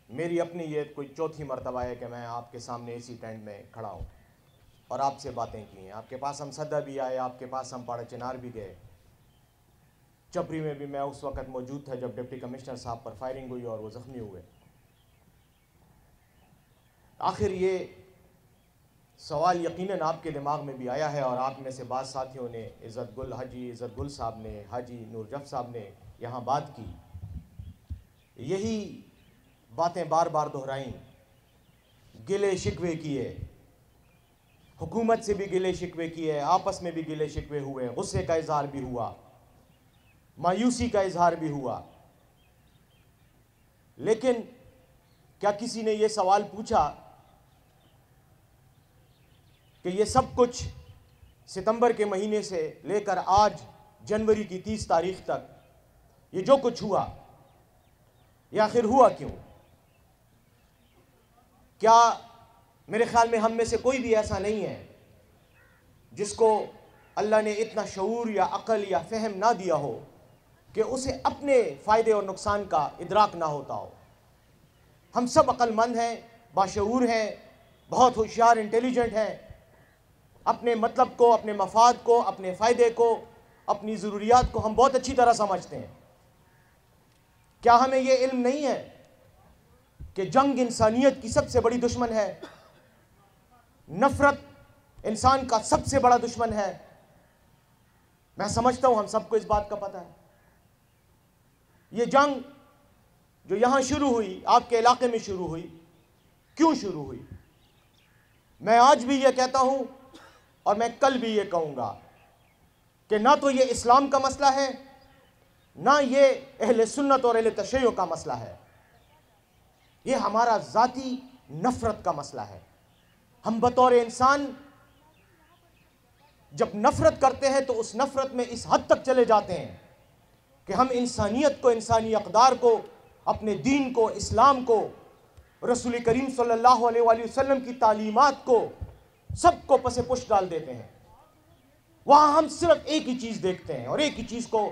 میری اپنی یہ کوئی چوتھی مرتبہ ہے کہ میں آپ کے سامنے اسی ٹینٹ میں کھڑا ہوں اور آپ سے باتیں کی ہیں. آپ کے پاس ہم صدہ بھی آئے, آپ کے پاس ہم پاڑا چنار بھی گئے. چپری میں بھی میں اس وقت موجود تھا جب ڈپٹی کمشنر صاحب پر فائرنگ ہوئی اور وہ زخمی ہوئے. آخر یہ سوال یقیناً آپ کے دماغ میں بھی آیا ہے اور آپ میں سے بعض ساتھیوں نے, حاجی عزت گل صاحب نے, حاجی نور جف صاحب نے یہاں بات کی, یہی باتیں بار بار دہرائیں, گلے شکوے کیے, حکومت سے بھی گلے شکوے کیے, آپس میں بھی گلے شکوے ہوئے, غصے کا اظہار بھی ہوا, مایوسی کا اظہار بھی ہوا. لیکن کیا کسی نے یہ سوال پوچھا کہ یہ سب کچھ ستمبر کے مہینے سے لے کر آج جنوری کی 30 تاریخ تک یہ جو کچھ ہوا یہ آخر ہوا کیوں؟ کیا میرے خیال میں ہم میں سے کوئی بھی ایسا نہیں ہے جس کو اللہ نے اتنا شعور یا عقل یا فہم نہ دیا ہو کہ اسے اپنے فائدے اور نقصان کا ادراک نہ ہوتا ہو. ہم سب عقل مند ہیں, باشعور ہیں, بہت ہوشیار, انٹیلیجنٹ ہیں. اپنے مطلب کو, اپنے مفاد کو, اپنے فائدے کو, اپنی ضروریات کو ہم بہت اچھی طرح سمجھتے ہیں. کیا ہمیں یہ علم نہیں ہے کہ جنگ انسانیت کی سب سے بڑی دشمن ہے, نفرت انسان کا سب سے بڑا دشمن ہے؟ میں سمجھتا ہوں ہم سب کو اس بات کا پتہ ہے. یہ جنگ جو یہاں شروع ہوئی, آپ کے علاقے میں شروع ہوئی, کیوں شروع ہوئی؟ میں آج بھی یہ کہتا ہوں اور میں کل بھی یہ کہوں گا کہ نہ تو یہ اسلام کا مسئلہ ہے, نہ یہ اہل سنت اور اہل تشیع کا مسئلہ ہے. یہ ہمارا ذاتی نفرت کا مسئلہ ہے. ہم بطور انسان جب نفرت کرتے ہیں تو اس نفرت میں اس حد تک چلے جاتے ہیں کہ ہم انسانیت کو, انسانی اقدار کو, اپنے دین کو, اسلام کو, رسول کریم صلی اللہ علیہ وآلہ وسلم کی تعلیمات کو, سب کو پس پش ڈال دیتے ہیں. وہاں ہم صرف ایک ہی چیز دیکھتے ہیں اور ایک ہی چیز کو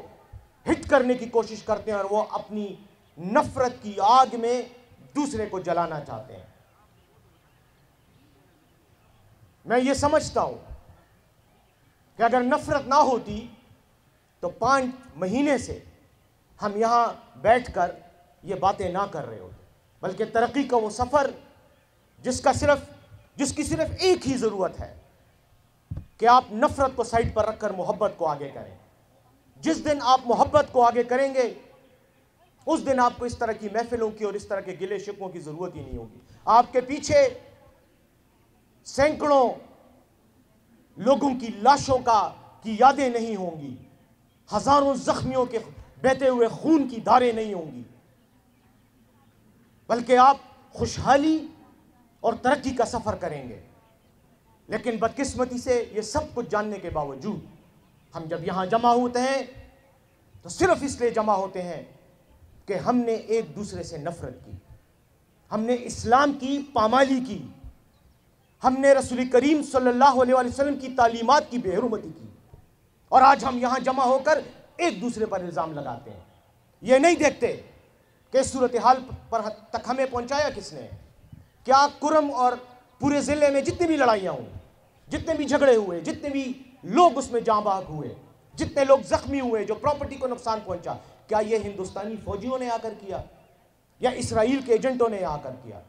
ہٹ کرنے کی کوشش کرتے ہیں, اور وہ اپنی نفرت کی آگ میں دوسرے کو جلانا چاہتے ہیں. میں یہ سمجھتا ہوں کہ اگر نفرت نہ ہوتی تو 5 مہینے سے ہم یہاں بیٹھ کر یہ باتیں نہ کر رہے ہوتے, بلکہ ترقی کا وہ سفر جس کی صرف ایک ہی ضرورت ہے کہ آپ نفرت کو سائڈ پر رکھ کر محبت کو آگے کریں. جس دن آپ محبت کو آگے کریں گے اس دن آپ کو اس طرح کی محفلوں کی اور اس طرح کے گلے شکووں کی ضرورت ہی نہیں ہوگی. آپ کے پیچھے سینکڑوں لوگوں کی لاشوں کی یادیں نہیں ہوں گی, ہزاروں زخمیوں کے بہتے ہوئے خون کی دھاریں نہیں ہوں گی, بلکہ آپ خوشحالی اور ترقی کا سفر کریں گے. لیکن بدقسمتی سے یہ سب کچھ جاننے کے باوجود ہم جب یہاں جمع ہوتے ہیں تو صرف اس لیے جمع ہوتے ہیں کہ ہم نے ایک دوسرے سے نفرت کی, ہم نے اسلام کی پامالی کی, ہم نے رسول کریم صلی اللہ علیہ وآلہ وسلم کی تعلیمات کی بے حرمتی کی, اور آج ہم یہاں جمع ہو کر ایک دوسرے پر الزام لگاتے ہیں. یہ نہیں دیکھتے کہ اس صورتحال پر تک ہمیں پہنچایا کس نے. کیا کرم اور پورے ضلع میں جتنی بھی لڑائیاں ہوئی, جتنے بھی جھگڑے ہوئے, جتنے بھی لوگ اس میں جاں بحق ہوئے, جتنے لوگ زخمی ہوئے, جو پراپرٹی کو نقصان پہنچا, کیا یہ ہندوستانی فوجیوں نے آ کر کیا یا اسرائیل کے ایجنٹوں نے آ کر کیا؟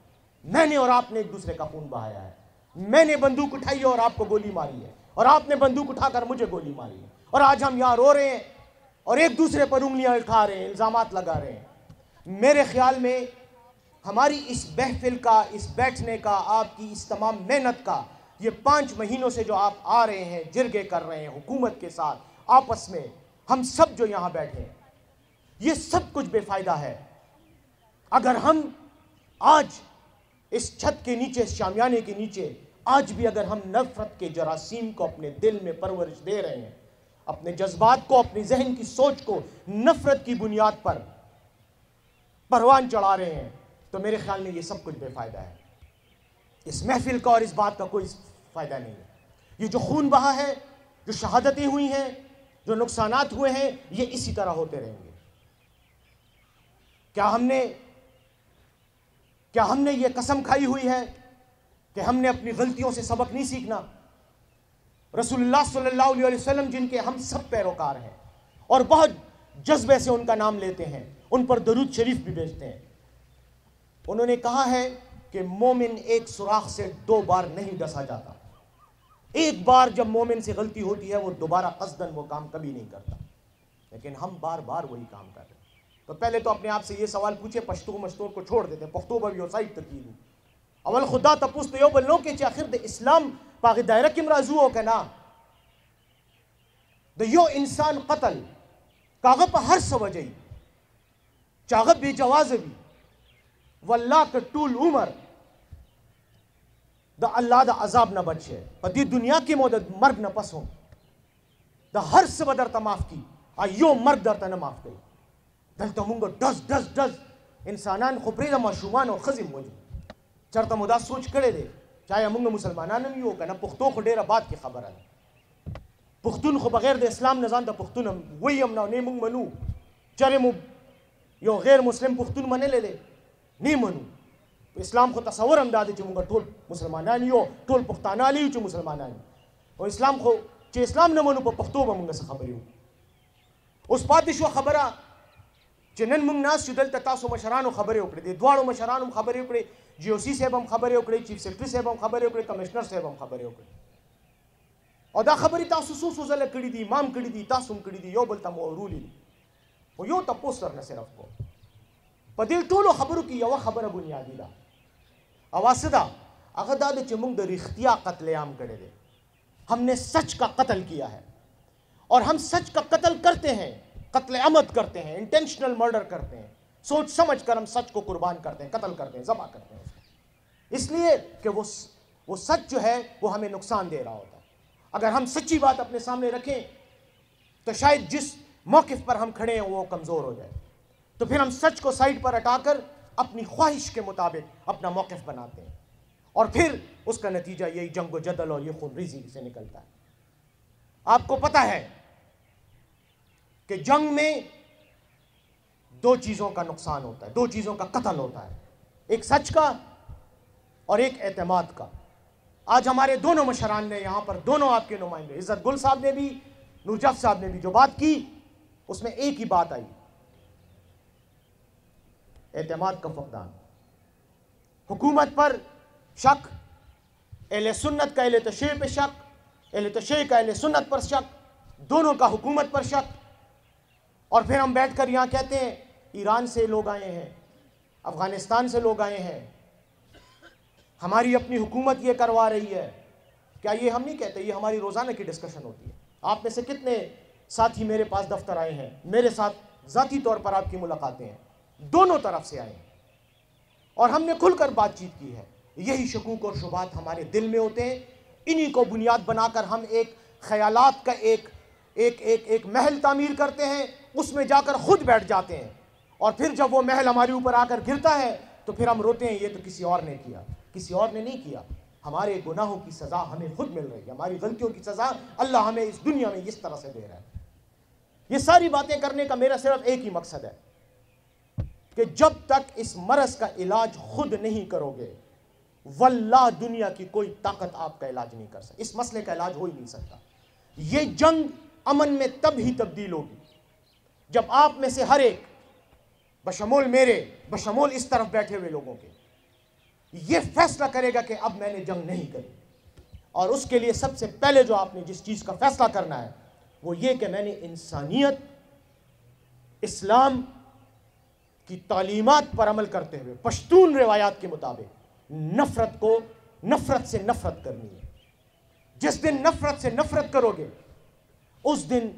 میں نے اور آپ نے ایک دوسرے کا خون بہایا ہے. میں نے بندوق اٹھائی ہے اور آپ کو گولی ماری ہے, اور آپ نے بندوق اٹھا کر مجھے گولی ماری ہے, اور آج ہم یہاں رو رہے ہیں اور ایک دوسرے پر انگلیاں اٹھا رہے ہیں, الزامات لگا رہے ہیں. میرے خیال میں ہماری اس محفل کا, اس بیٹھنے کا, آپ کی اس تمام محنت کا, یہ 5 مہینوں سے جو آپ آ رہے ہیں, جرگے کر رہے ہیں حکومت کے ساتھ آپس میں, ہم سب جو یہاں بیٹھے ہیں, یہ سب کچھ بے فائدہ ہے. اگر ہم آج اس چھت کے نیچے, اس شامیانے کے نیچے آج بھی اگر ہم نفرت کے جراثیم کو اپنے دل میں پرورش دے رہے ہیں, اپنے جذبات کو, اپنی ذہن کی سوچ کو نفرت کی بنیاد پر پروان چڑھا رہے ہیں, تو میرے خیال میں یہ سب کچھ بے فائدہ ہے. اس محفل کا اور اس بات کا کوئی فائدہ نہیں ہے. یہ جو خون بہا ہے, جو شہادتیں ہوئی ہیں, جو نقصانات ہوئے ہیں, یہ اسی طرح ہوتے رہیں گے. کیا ہم نے کیا ہم نے یہ قسم کھائی ہوئی ہے کہ ہم نے اپنی غلطیوں سے سبق نہیں سیکھنا؟ رسول اللہ صلی اللہ علیہ وسلم جن کے ہم سب پیروکار ہیں اور بہت جذبے سے ان کا نام لیتے ہیں، ان پر درود شریف بھی بھیجتے ہیں، انہوں نے کہا ہے کہ مومن ایک سوراخ سے 2 بار نہیں ڈسا جاتا. ایک بار جب مومن سے غلطی ہوتی ہے وہ دوبارہ قصدن وہ کام کبھی نہیں کرتا، لیکن ہم بار بار وہی کام کر رہے ہیں. تو پہلے تو اپنے آپ سے یہ سوال پوچھے، پشتو مشتور کو چھوڑ دیتے ہیں، پختو پر یو سائٹ تکیلو اول خدا تپوس تو یو بلنو کہ چی آخر دا اسلام پاگی دائرہ کم رازو ہو کنا دا یو انسان قتل کاغا پا ہر سوجہی چاغا بے جواز بھی واللہ کا طول عمر دا اللہ دا عذاب نہ بچے پا دی دنیا کی مدد مرگ نہ پسوں دا ہر سو در تا معاف کی آئیو مرگ در تا نہ معاف کی دلتا مونگا ڈز انسانان خبری دا معشومان و خزم موجود چرتا مدا سوچ کرے دے چاہے مونگا مسلمانان نمی ہو کنا پختو خو ڈیرہ بات کی خبر ہے. پختون خو بغیر دے اسلام نظام دا پختون ہم وہی ہم ناو نی مونگ منو چرے مو یو غیر مسلم پختون منے لے لے نی منو. اسلام کو تصور ہم دادے چی مونگا ٹول مسلمانانی ہو ٹول پختانالی ہو چی مسلمانانی اور اسلام کو چی اسلام نہ منو پا پختو با مونگا سے خبری ہو. اس پاتی شو خبرہ چی نن مونگ ناس چی دلتا تاسو مشرانو خبری اکڑے دے دوارو مشرانو خبری اکڑے جی او سی صاحب ہم خبری اکڑے چیف سیکٹری صاحب ہم خبری اکڑے کمشنر صاحب ہم خبری اکڑے اور دا خبری تاسو سو زلہ کڑی دی امام کڑی دی تاسو کڑی دی یو بلتا مورولی دی وہ یو تا پوستر نہ صرف کو پا دل طولو خبرو کی یو خبر بنیادی دا اواسدہ اگر دادے چی مونگ دا ریختیا قتل عام کرے دے ہم نے سچ کا قتل کیا ہے اور ہم سچ کا قتل کرتے ہیں، قتل عمد کرتے ہیں، انٹینشنل مرڈر کرتے ہیں، سوچ سمجھ کر ہم سچ کو قربان کرتے ہیں، قتل کرتے ہیں، ذبح کرتے ہیں اس لیے کہ وہ سچ جو ہے وہ ہمیں نقصان دے رہا ہوتا ہے. اگر ہم سچی بات اپنے سامنے رکھیں تو شاید جس موقف پر ہم کھڑے ہیں وہ کمزور ہو جائے، تو پھر ہم سچ کو سائڈ پر ہٹا کر اپنی خواہش کے مطابق اپنا موقف بناتے ہیں اور پھر اس کا نتیجہ یہی جنگ و جدل اور یہ خون ریزی سے نکلتا ہے. آپ کو پتہ ہے کہ جنگ میں 2 چیزوں کا نقصان ہوتا ہے، 2 چیزوں کا قتل ہوتا ہے، ایک سچ کا اور ایک اعتماد کا. آج ہمارے دونوں مشران نے یہاں پر دونوں آپ کے نمائندے عزت گل صاحب نے بھی نور جف صاحب نے بھی جو بات کی اس میں ایک ہی بات آئی، اعتماد کا فقدان. حکومت پر شک، اہل سنت کا اہل تشیع پہ شک، اہل تشیع کا اہل سنت پر شک، دونوں کا حکومت پر شک. اور پھر ہم بیٹھ کر یہاں کہتے ہیں ایران سے لوگ آئے ہیں، افغانستان سے لوگ آئے ہیں، ہماری اپنی حکومت یہ کروا رہی ہے. کیا یہ ہم نہیں کہتے، یہ ہماری روزانہ کی ڈسکشن ہوتی ہے. آپ میں سے کتنے ساتھی میرے پاس دفتر آئے ہیں، میرے ساتھ ذاتی طور پر آپ کی ملاقاتیں ہیں، دونوں طرف سے آئے ہیں اور ہم نے کھل کر بات چیت کی ہے. یہی شکوک اور شبہات ہمارے دل میں ہوتے ہیں، انہی کو بنیاد بنا کر ہم ایک خیالات کا ایک محل تعمیر کرتے ہیں، اس میں جا کر خود بیٹھ جاتے ہیں اور پھر جب وہ محل ہمارے اوپر آ کر گرتا ہے تو پھر ہم روتے ہیں یہ تو کسی اور نے کیا. کسی اور نے نہیں کیا، ہمارے گناہوں کی سزا ہمیں خود مل رہی ہے، ہماری غلطیوں کی سزا اللہ ہمیں اس دنیا میں اس طرح سے دے رہا ہے. یہ ساری باتیں کرنے کا میرا صرف ایک ہی مقصد ہے کہ جب تک اس مرض کا علاج خود نہیں کرو گے واللہ دنیا کی کوئی طاقت آپ کا علاج نہیں کر سکتی. اس مسئلے کا علاج ہو ہی نہیں سکتا. یہ جنگ امن میں تب ہی تبدیل ہوگی جب آپ میں سے ہر ایک بشمول میرے، بشمول اس طرف بیٹھے ہوئے لوگوں کے یہ فیصلہ کرے گا کہ اب میں نے جنگ نہیں کری. اور اس کے لیے سب سے پہلے جو آپ نے جس چیز کا فیصلہ کرنا ہے وہ یہ کہ میں نے انسانیت، اسلام کی تعلیمات پر عمل کرتے ہوئے پشتون روایات کے مطابق نفرت سے نفرت کرنی ہے. جس دن نفرت سے نفرت کرو گے اس دن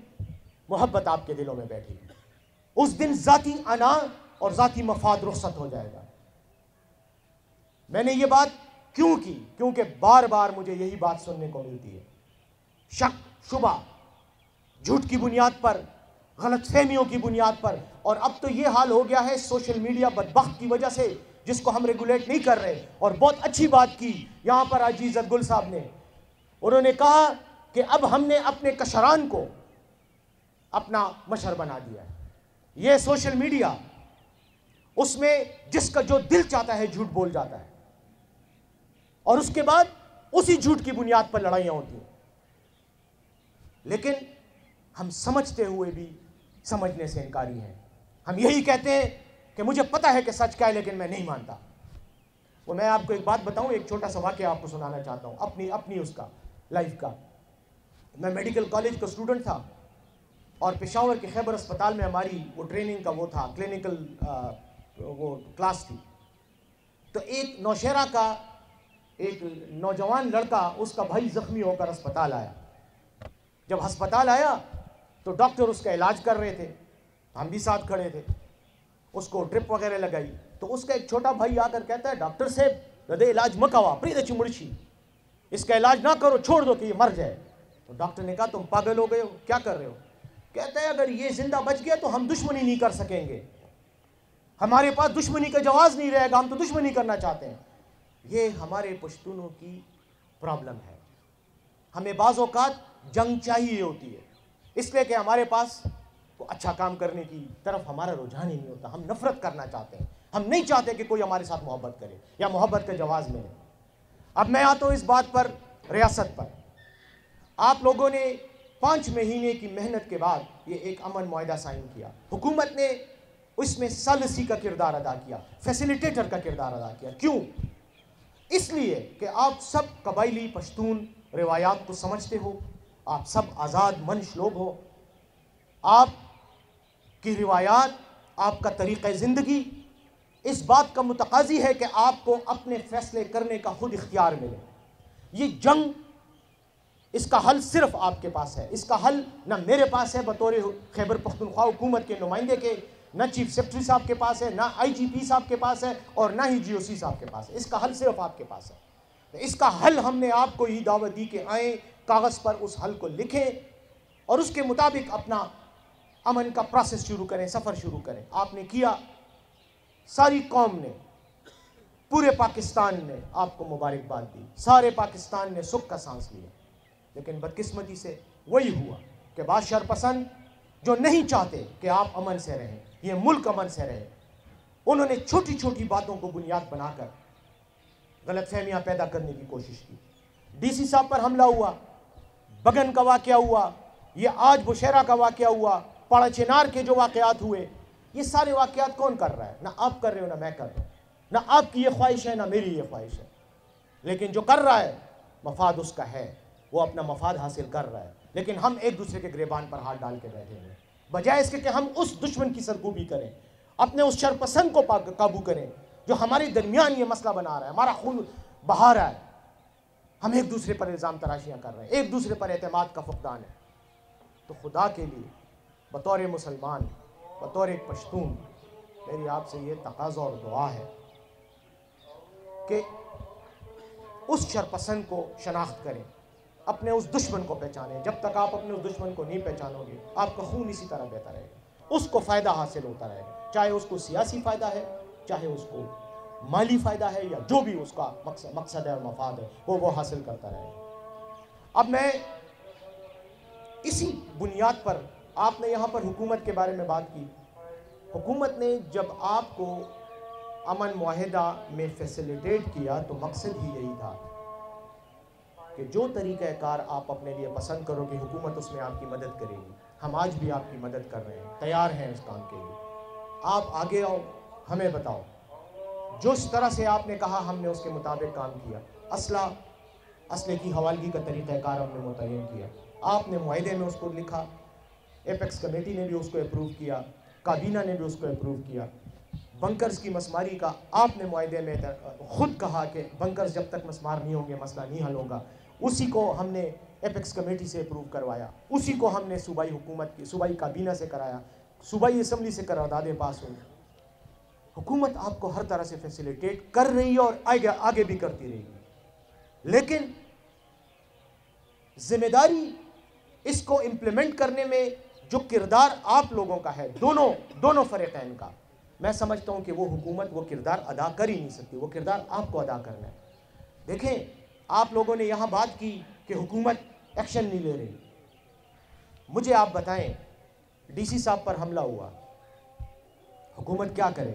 محبت آپ کے دلوں میں بیٹھے گی، اس دن ذاتی انا اور ذاتی مفاد رخصت ہو جائے گا. میں نے یہ بات کیوں کی؟ کیونکہ بار بار مجھے یہی بات سننے کو ملتی ہے، شک، شبہ، جھوٹ کی بنیاد پر، غلط فہمیوں کی بنیاد پر. اور اب تو یہ حال ہو گیا ہے سوشل میڈیا بدبخت کی وجہ سے جس کو ہم ریگولیٹ نہیں کر رہے. اور بہت اچھی بات کی یہاں پر آج عزت گل صاحب نے، انہوں نے کہا کہ اب ہم نے اپنے کشران کو اپنا مشر بنا دیا ہے. یہ سوشل میڈیا اس میں جس کا جو دل چاہتا ہے جھوٹ بول جاتا ہے، اور اس کے بعد اسی جھوٹ کی بنیاد پر لڑائیاں ہوتی ہیں. لیکن ہم سمجھتے ہوئے بھی سمجھنے سے انکاری ہیں. ہم یہی کہتے ہیں کہ مجھے پتا ہے کہ سچ کیا ہے لیکن میں نہیں مانتا. وہ میں آپ کو ایک بات بتاؤں، ایک چھوٹا سا واقعہ آپ کو سنانا چاہتا ہوں اپنی اس کا لائف کا. میں میڈیکل کالج کا اسٹوڈنٹ تھا اور پشاور کے خیبر اسپتال میں ہماری وہ ٹریننگ کا وہ تھا، کلینکل وہ کلاس تھی. تو ایک نوشہرہ کا ایک نوجوان لڑکا، اس کا بھائی زخمی ہو کر ہسپتال آیا. جب ہسپتال آیا تو ڈاکٹر اس کا علاج کر رہے تھے، ہم بھی ساتھ کھڑے تھے. اس کو ڈرپ وغیرہ لگائی تو اس کا ایک چھوٹا بھائی آ کر کہتا ہے ڈاکٹر صاحب ردے علاج مکوا پری دچی مرشی، اس کا علاج نہ کرو، چھوڑ دو کہ یہ مر جائے. تو ڈاکٹر نے کہا تم پاگل ہو گئے ہو، کیا کر رہے ہو؟ کہتا ہے اگر یہ زندہ بچ گیا تو ہم دشمنی نہیں کر سکیں گے، ہمارے پاس دشمنی کا جواز نہیں رہے گا، ہم تو دشمنی کرنا چاہتے ہیں. یہ ہمارے پشتونوں کی پرابلم ہے. ہمیں بعض اوقات جنگ چاہیے ہوتی ہے، اس لیے کہ ہمارے پاس اچھا کام کرنے کی طرف ہمارا رجحان ہی نہیں ہوتا. ہم نفرت کرنا چاہتے ہیں، ہم نہیں چاہتے کہ کوئی ہمارے ساتھ محبت کرے یا محبت کا جواز ملے. اب میں آتا ہوں اس بات پر، ریاست پر. آپ لوگوں نے 5 مہینے کی محنت کے بعد یہ ایک امن معاہدہ سائن کیا. حکومت نے اس میں ثالثی کا کردار ادا کیا، فیسیلیٹیٹر کا کردار ادا کیا. کیوں؟ اس لیے کہ آپ سب قبائلی پشتون روایات کو سمجھتے ہو، آپ سب آزاد منش لوگ ہو، آپ کی روایات، آپ کا طریقہ زندگی اس بات کا متقاضی ہے کہ آپ کو اپنے فیصلے کرنے کا خود اختیار ملے. یہ جنگ، اس کا حل صرف آپ کے پاس ہے. اس کا حل نہ میرے پاس ہے بطور خیبر پختونخوا حکومت کے نمائندے کے، نہ چیف سیکرٹری صاحب کے پاس ہے، نہ آئی جی پی صاحب کے پاس ہے، اور نہ ہی جی او سی صاحب کے پاس ہے. اس کا حل صرف آپ کے پاس ہے. اس کا حل ہم نے آپ کو ہی دعوت دی کہ آئیں، کاغذ پر اس حل کو لکھیں اور اس کے مطابق اپنا امن کا پروسیس شروع کریں، سفر شروع کریں. آپ نے کیا، ساری قوم نے، پورے پاکستان نے آپ کو مبارکباد دی، سارے پاکستان نے سکھ کا سانس لیا. لیکن بدقسمتی سے وہی ہوا کہ بعض شرپسند جو نہیں چاہتے کہ آپ امن سے رہیں، یہ ملک امن سے رہے، انہوں نے چھوٹی چھوٹی باتوں کو بنیاد بنا کر غلط فہمیاں پیدا کرنے کی کوشش کی. ڈی سی صاحب پر حملہ ہوا، بگن کا واقعہ ہوا، یہ آج بشیرہ کا واقعہ ہوا، پاڑا چنار کے جو واقعات ہوئے، یہ سارے واقعات کون کر رہا ہے؟ نہ آپ کر رہے ہو، نہ میں کر رہا ہوں، نہ آپ کی یہ خواہش ہے، نہ میری یہ خواہش ہے. لیکن جو کر رہا ہے مفاد اس کا ہے، وہ اپنا مفاد حاصل کر رہا ہے. لیکن ہم ایک دوسرے کے گریبان پر ہاتھ ڈال کے بیٹھے ہیں، بجائے اس کے کہ ہم اس دشمن کی سرکوبی کریں، اپنے اس شرپسند کو قابو کریں جو ہمارے درمیان یہ مسئلہ بنا رہا ہے، ہمارا خون بہا رہا ہے. ہم ایک دوسرے پر الزام تراشیاں کر رہے ہیں، ایک دوسرے پر اعتماد کا فقدان ہے. تو خدا کے لیے بطور مسلمان، بطور ایک پشتون، میری آپ سے یہ تقاضا اور دعا ہے کہ اس شرپسند کو شناخت کریں، اپنے اس دشمن کو پہچانیں. جب تک آپ اپنے اس دشمن کو نہیں پہچانو گے، آپ کا خون اسی طرح بہتا رہے گا، اس کو فائدہ حاصل ہوتا رہے گا، چاہے اس کو سیاسی فائدہ ہے، چاہے اس کو مالی فائدہ ہے، یا جو بھی اس کا مقصد ہے اور مفاد ہے، وہ حاصل کرتا رہے گا. اب میں اسی بنیاد پر، آپ نے یہاں پر حکومت کے بارے میں بات کی. حکومت نے جب آپ کو امن معاہدہ میں فیسیلیٹیٹ کیا تو مقصد ہی یہی تھا کہ جو طریقہ کار آپ اپنے لیے پسند کرو کہ حکومت اس میں آپ کی مدد کرے گی. ہم آج بھی آپ کی مدد کر رہے ہیں، تیار ہیں اس کام کے لیے. آپ آگے آؤ، ہمیں بتاؤ. جس طرح سے آپ نے کہا ہم نے اس کے مطابق کام کیا. اسلحے کی حوالگی کا طریقہ کار ہم نے متعین کیا. آپ نے معاہدے میں اس کو لکھا، ایپیکس کمیٹی نے بھی اس کو اپروو کیا، کابینہ نے بھی اس کو اپروو کیا. بنکرز کی مسماری کا آپ نے معاہدے میں خود کہا کہ بنکرز جب تک مسمار نہیں ہوں گے مسئلہ نہیں حل ہوگا. اسی کو ہم نے ایپیکس کمیٹی سے اپروو کروایا، اسی کو ہم نے صوبائی حکومت کی صوبائی کابینہ سے کرایا، صوبائی اسمبلی سے قراردادیں پاس ہوئی. حکومت آپ کو ہر طرح سے فیسیلیٹیٹ کر رہی ہے اور آگے بھی کرتی رہے گی. لیکن ذمہ داری اس کو امپلیمنٹ کرنے میں جو کردار آپ لوگوں کا ہے، دونوں فریقین کا، میں سمجھتا ہوں کہ وہ حکومت وہ کردار ادا کر ہی نہیں سکتی. وہ کردار آپ کو ادا کرنا ہے. دیکھیں، آپ لوگوں نے یہاں بات کی کہ حکومت ایکشن نہیں لے رہی. مجھے آپ بتائیں، ڈی سی صاحب پر حملہ ہوا، حکومت کیا کرے؟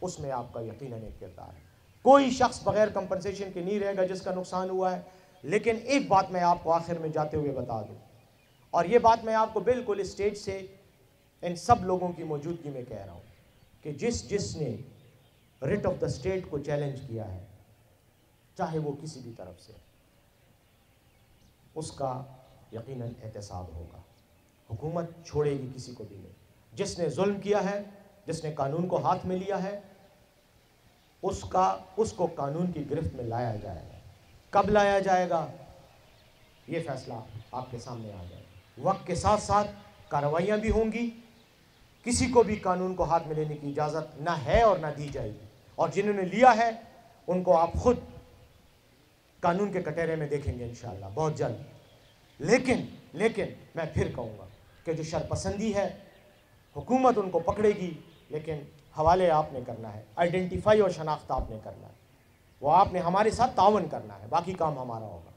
اس میں آپ کا یقیناً ایک کردار ہے. کوئی شخص بغیر کمپنسیشن کے نہیں رہے گا جس کا نقصان ہوا ہے. لیکن ایک بات میں آپ کو آخر میں جاتے ہوئے بتا دوں, اور یہ بات میں آپ کو بالکل اسٹیج سے ان سب لوگوں کی موجودگی میں کہہ رہا ہوں کہ جس نے ریٹ آف دا اسٹیٹ کو چیلنج کیا ہے, چاہے وہ کسی بھی طرف سے, اس کا یقیناً احتساب ہوگا. حکومت چھوڑے گی کسی کو بھی نہیں. جس نے ظلم کیا ہے, جس نے قانون کو ہاتھ میں لیا ہے, اس کو قانون کی گرفت میں لایا جائے گا. کب لایا جائے گا یہ فیصلہ آپ کے سامنے آ جائے گا. وقت کے ساتھ ساتھ کارروائیاں بھی ہوں گی. کسی کو بھی قانون کو ہاتھ میں لینے کی اجازت نہ ہے اور نہ دی جائے گی, اور جنہوں نے لیا ہے ان کو آپ خود قانون کے کٹہرے میں دیکھیں گے انشاءاللہ بہت جلد. لیکن میں پھر کہوں گا کہ جو شرپسندی ہے, حکومت ان کو پکڑے گی, لیکن حوالے آپ نے کرنا ہے, آئیڈینٹیفائی اور شناخت آپ نے کرنا ہے, وہ آپ نے ہمارے ساتھ تعاون کرنا ہے, باقی کام ہمارا ہوگا.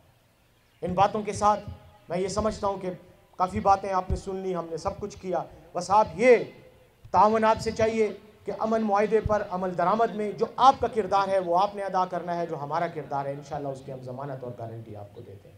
ان باتوں کے ساتھ میں یہ سمجھتا ہوں کہ کافی باتیں آپ نے سن لی, ہم نے سب کچھ کیا. بس آپ یہ تعاون آپ سے چاہیے کہ امن معاہدے پر عمل درآمد میں جو آپ کا کردار ہے وہ آپ نے ادا کرنا ہے, جو ہمارا کردار ہے انشاءاللہ اس کی ہم ضمانت اور گارنٹی آپ کو دیتے ہیں.